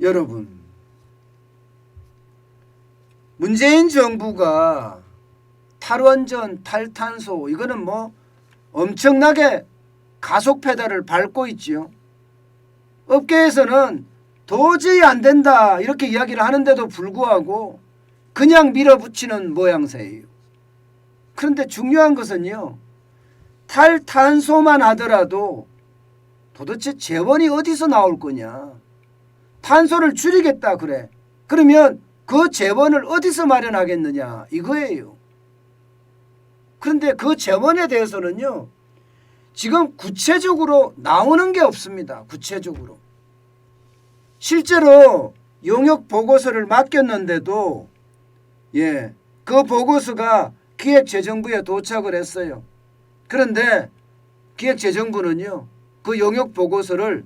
여러분, 문재인 정부가 탈원전, 탈탄소 이거는 뭐 엄청나게 가속 페달을 밟고 있지요. 업계에서는 도저히 안 된다 이렇게 이야기를 하는데도 불구하고 그냥 밀어붙이는 모양새예요. 그런데 중요한 것은요, 탈탄소만 하더라도 도대체 재원이 어디서 나올 거냐. 탄소를 줄이겠다 그래. 그러면 그 재원을 어디서 마련하겠느냐 이거예요. 그런데 그 재원에 대해서는요, 지금 구체적으로 나오는 게 없습니다. 구체적으로. 실제로 용역 보고서를 맡겼는데도 그 보고서가 기획재정부에 도착을 했어요. 그런데 기획재정부는요, 그 용역 보고서를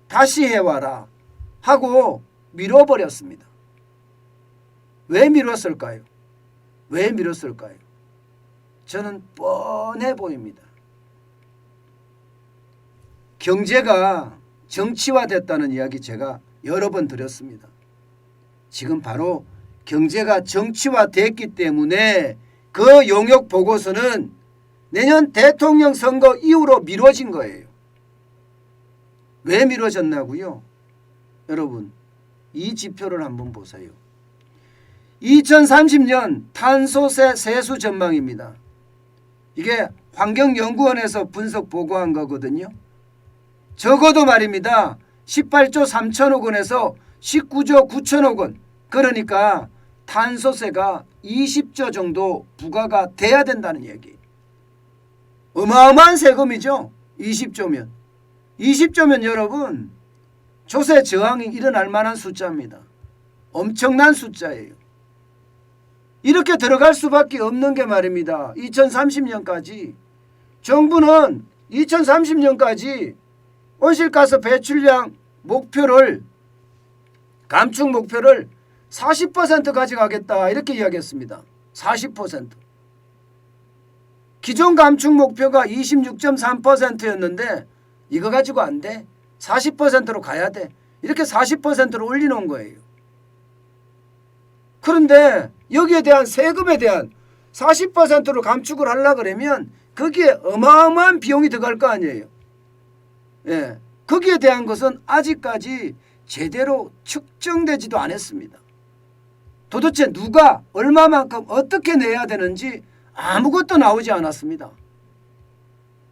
다시 해와라 하고 미뤄버렸습니다. 왜 미뤘을까요? 왜 미뤘을까요? 저는 뻔해 보입니다. 경제가 정치화됐다는 이야기 제가 여러 번 드렸습니다. 지금 바로 경제가 정치화됐기 때문에 그 용역 보고서는 내년 대통령 선거 이후로 미뤄진 거예요. 왜 미뤄졌나고요? 여러분, 이 지표를 한번 보세요. 2030년 탄소세 세수 전망입니다. 이게 환경연구원에서 분석 보고한 거거든요. 적어도 말입니다. 18조 3천억 원에서 19조 9천억 원. 그러니까 탄소세가 20조 정도 부과가 돼야 된다는 얘기. 어마어마한 세금이죠. 20조면. 20조면 여러분, 조세 저항이 일어날 만한 숫자입니다. 엄청난 숫자예요. 이렇게 들어갈 수밖에 없는 게 말입니다. 2030년까지 정부는 2030년까지 온실가스 배출량 목표를, 감축 목표를 40% 가져가겠다 이렇게 이야기했습니다. 40%. 기존 감축 목표가 26.3%였는데 이거 가지고 안 돼. 40%로 가야 돼. 이렇게 40%로 올려놓은 거예요. 그런데 여기에 대한 세금에 대한 40%로 감축을 하려고 그러면 거기에 어마어마한 비용이 들어갈 거 아니에요. 거기에 대한 것은 아직까지 제대로 측정되지도 않았습니다. 도대체 누가 얼마만큼 어떻게 내야 되는지 아무것도 나오지 않았습니다.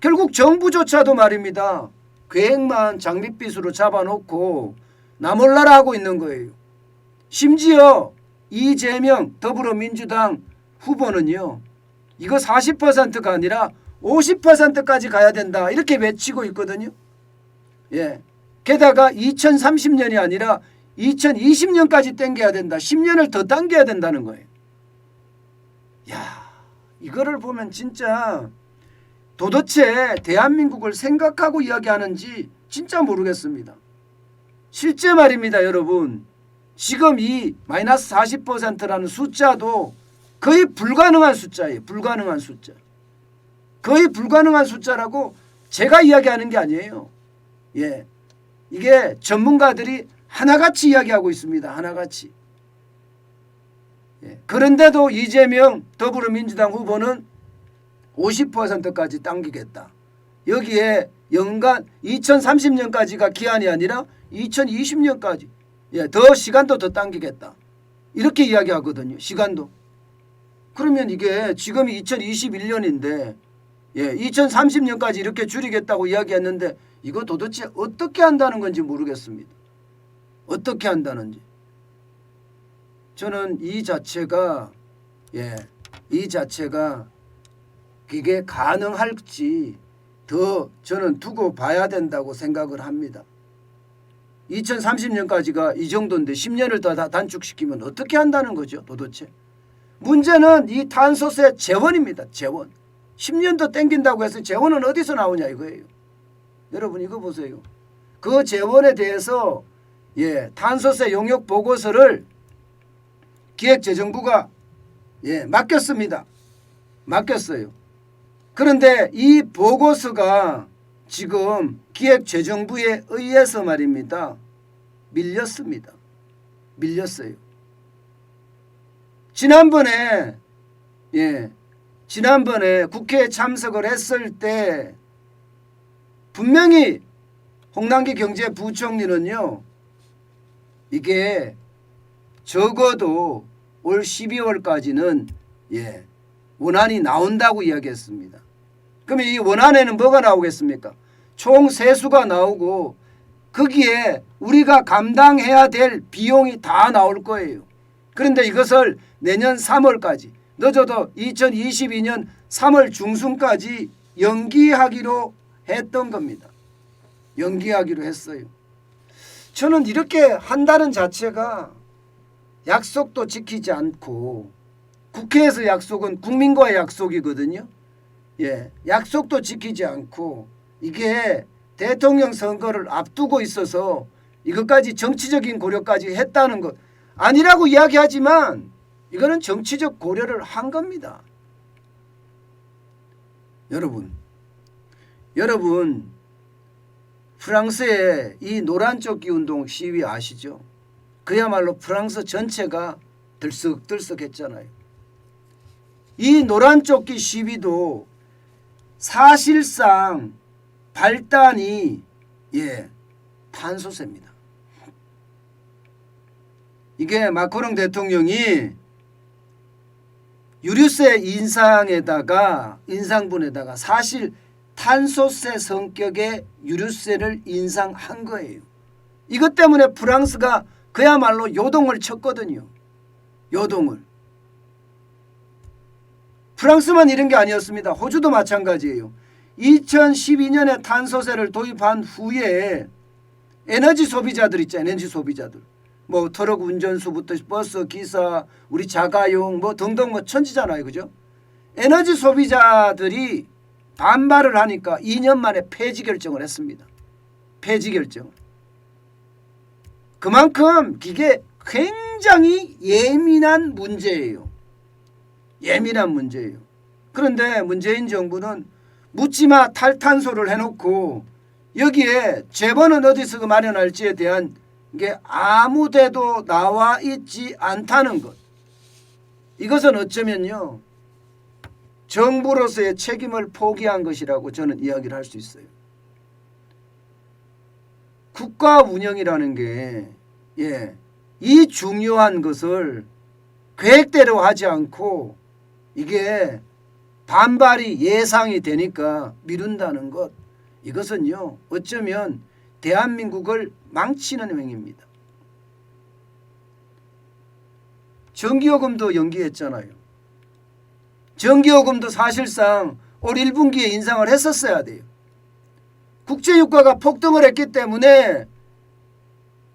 결국 정부조차도 말입니다. 계획만 장밋빛으로 잡아놓고 나몰라라 하고 있는 거예요. 심지어 이재명 더불어민주당 후보는요, 이거 40%가 아니라 50%까지 가야 된다 이렇게 외치고 있거든요. 게다가 2030년이 아니라 2020년까지 당겨야 된다. 10년을 더 당겨야 된다는 거예요. 이거를 보면 진짜 도대체 대한민국을 생각하고 이야기하는지 진짜 모르겠습니다. 실제 말입니다, 여러분. 지금 이 마이너스 40%라는 숫자도 거의 불가능한 숫자예요. 불가능한 숫자. 거의 불가능한 숫자라고 제가 이야기하는 게 아니에요. 이게 전문가들이 하나같이 이야기하고 있습니다. 하나같이. 그런데도 이재명 더불어민주당 후보는 50%까지 당기겠다. 여기에 연간 2030년까지가 기한이 아니라 2020년까지 더 시간도 더 당기겠다. 이렇게 이야기하거든요. 시간도. 그러면 이게 지금이 2021년인데 2030년까지 이렇게 줄이겠다고 이야기했는데 이거 도대체 어떻게 한다는 건지 모르겠습니다. 어떻게 한다는지. 저는 이 자체가 이게 가능할지 더 저는 두고 봐야 된다고 생각을 합니다. 2030년까지가 이 정도인데 10년을 더 단축시키면 어떻게 한다는 거죠, 도대체. 문제는 이 탄소세 재원입니다. 재원. 10년 더 땡긴다고 해서 재원은 어디서 나오냐 이거예요. 여러분 이거 보세요. 그 재원에 대해서 탄소세 용역 보고서를 기획재정부가 맡겼습니다. 맡겼어요. 그런데 이 보고서가 지금 기획재정부에 의해서 말입니다. 밀렸습니다. 밀렸어요. 지난번에 국회에 참석을 했을 때 분명히 홍남기 경제부총리는요, 이게 적어도 올 12월까지는 원안이 나온다고 이야기했습니다. 그러면 이 원안에는 뭐가 나오겠습니까? 총 세수가 나오고 거기에 우리가 감당해야 될 비용이 다 나올 거예요. 그런데 이것을 내년 3월까지, 늦어도 2022년 3월 중순까지 연기하기로 했던 겁니다. 연기하기로 했어요. 저는 이렇게 한다는 자체가 약속도 지키지 않고, 국회에서 약속은 국민과의 약속이거든요. 약속도 지키지 않고, 이게 대통령 선거를 앞두고 있어서 이것까지 정치적인 고려까지 했다는 것 아니라고 이야기하지만 이거는 정치적 고려를 한 겁니다. 여러분 프랑스의 이 노란조끼 운동 시위 아시죠? 그야말로 프랑스 전체가 들썩들썩했잖아요. 이 노란조끼 시위도 사실상 발단이 탄소세입니다. 이게 마크롱 대통령이 유류세 인상분에다가 사실 탄소세 성격의 유류세를 인상한 거예요. 이것 때문에 프랑스가 그야말로 요동을 쳤거든요. 요동을. 프랑스만 이런 게 아니었습니다. 호주도 마찬가지예요. 2012년에 탄소세를 도입한 후에 에너지 소비자들 있죠. 에너지 소비자들. 뭐 트럭 운전수부터 버스 기사, 우리 자가용 뭐 등등 뭐 천지잖아요. 그죠? 에너지 소비자들이 반발을 하니까 2년 만에 폐지 결정을 했습니다. 폐지 결정. 그만큼 이게 굉장히 예민한 문제예요. 예민한 문제예요. 그런데 문재인 정부는 묻지마 탈탄소를 해놓고 여기에 재벌은 어디서 마련할지에 대한 게 아무 데도 나와 있지 않다는 것. 이것은 어쩌면요, 정부로서의 책임을 포기한 것이라고 저는 이야기를 할 수 있어요. 국가 운영이라는 게 이 중요한 것을 계획대로 하지 않고 이게 반발이 예상이 되니까 미룬다는 것, 이것은요 어쩌면 대한민국을 망치는 행위입니다. 전기요금도 연기했잖아요. 전기요금도 사실상 올 1분기에 인상을 했었어야 돼요. 국제유가가 폭등을 했기 때문에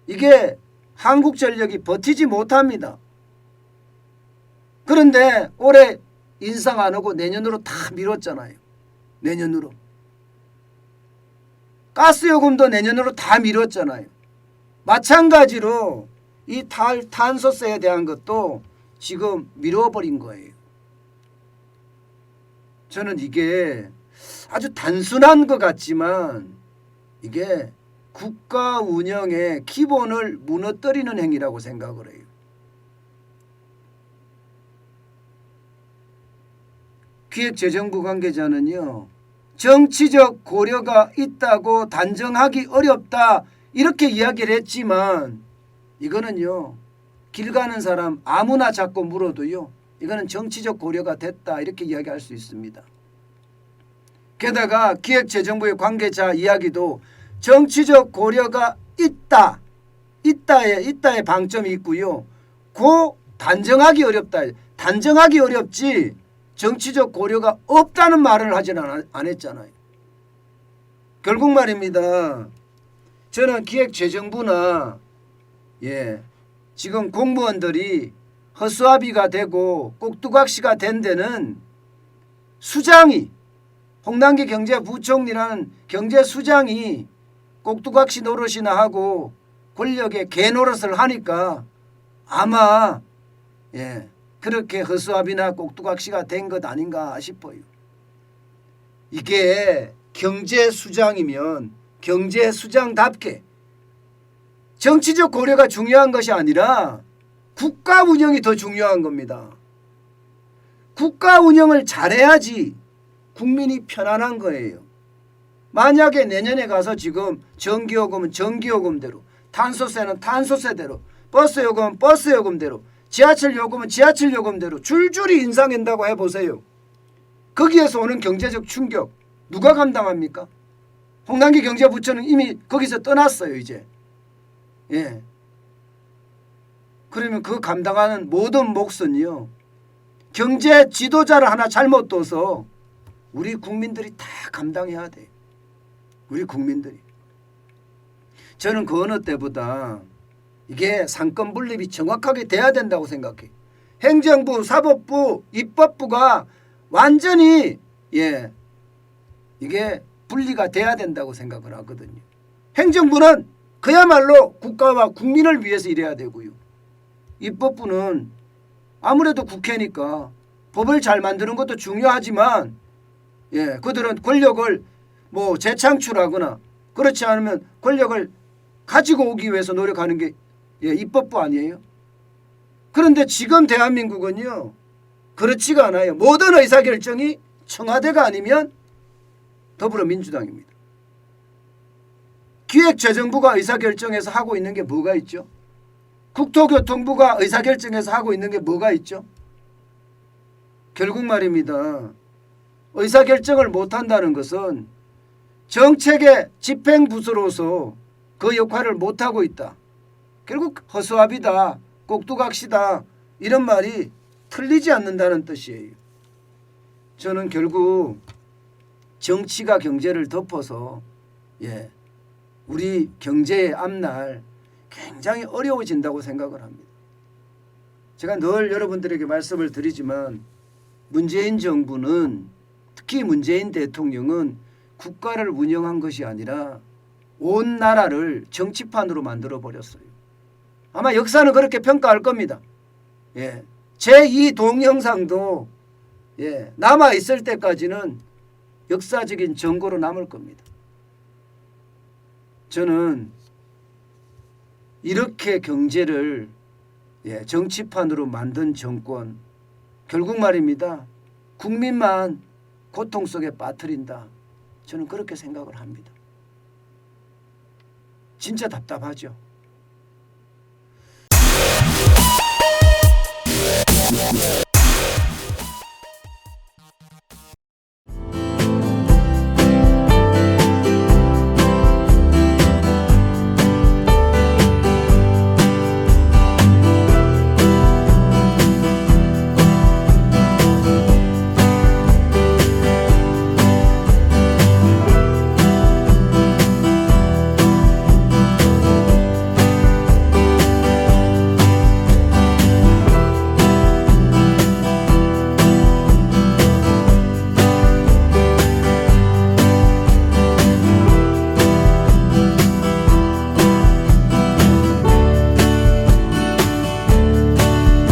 이게 한국전력이 버티지 못합니다. 그런데 올해 인상 안 하고 내년으로 다 미뤘잖아요. 내년으로. 가스요금도 내년으로 다 미뤘잖아요. 마찬가지로 이 탄소세에 대한 것도 지금 미뤄버린 거예요. 저는 이게 아주 단순한 것 같지만 이게 국가 운영의 기본을 무너뜨리는 행위라고 생각을 해요. 기획재정부 관계자는요, 정치적 고려가 있다고 단정하기 어렵다 이렇게 이야기를 했지만 이거는요, 길 가는 사람 아무나 자꾸 물어도요, 이거는 정치적 고려가 됐다 이렇게 이야기할 수 있습니다. 게다가 기획재정부의 관계자 이야기도 정치적 고려가 있다의 방점이 있고요. 단정하기 어렵다. 단정하기 어렵지 정치적 고려가 없다는 말을 하지는 안 했잖아요. 결국 말입니다. 저는 기획재정부나 지금 공무원들이 허수아비가 되고 꼭두각시가 된 데는 수장이, 홍남기 경제부총리라는 경제수장이 꼭두각시 노릇이나 하고 권력의 개노릇을 하니까 아마 그렇게 허수아비나 꼭두각시가 된 것 아닌가 싶어요. 이게 경제수장이면 경제수장답게 정치적 고려가 중요한 것이 아니라 국가 운영이 더 중요한 겁니다. 국가 운영을 잘해야지 국민이 편안한 거예요. 만약에 내년에 가서 지금 전기요금은 전기요금대로, 탄소세는 탄소세대로, 버스요금은 버스요금대로, 지하철요금은 지하철요금대로 줄줄이 인상한다고 해보세요. 거기에서 오는 경제적 충격 누가 감당합니까? 홍남기 경제부처는 이미 거기서 떠났어요 이제. 예. 그러면 그 감당하는 모든 몫은요, 경제 지도자를 하나 잘못 둬서 우리 국민들이 다 감당해야 돼요. 우리 국민들이. 저는 그 어느 때보다 이게 상권 분립이 정확하게 돼야 된다고 생각해요. 행정부, 사법부, 입법부가 완전히 이게 분리가 돼야 된다고 생각을 하거든요. 행정부는 그야말로 국가와 국민을 위해서 일해야 되고요. 입법부는 아무래도 국회니까 법을 잘 만드는 것도 중요하지만 그들은 권력을 뭐 재창출하거나 그렇지 않으면 권력을 가지고 오기 위해서 노력하는 게 입법부 아니에요? 그런데 지금 대한민국은요 그렇지가 않아요. 모든 의사결정이 청와대가 아니면 더불어민주당입니다. 기획재정부가 의사결정해서 하고 있는 게 뭐가 있죠? 국토교통부가 의사결정해서 하고 있는 게 뭐가 있죠? 결국 말입니다. 의사결정을 못한다는 것은 정책의 집행부서로서 그 역할을 못하고 있다. 결국 허수아비다, 꼭두각시다 이런 말이 틀리지 않는다는 뜻이에요. 저는 결국 정치가 경제를 덮어서 우리 경제의 앞날 굉장히 어려워진다고 생각을 합니다. 제가 늘 여러분들에게 말씀을 드리지만 문재인 정부는, 특히 문재인 대통령은 국가를 운영한 것이 아니라 온 나라를 정치판으로 만들어버렸어요. 아마 역사는 그렇게 평가할 겁니다. 제2 동영상도 남아있을 때까지는 역사적인 증거로 남을 겁니다. 저는 이렇게 경제를 정치판으로 만든 정권, 결국 말입니다. 국민만 고통 속에 빠뜨린다. 저는 그렇게 생각을 합니다. 진짜 답답하죠.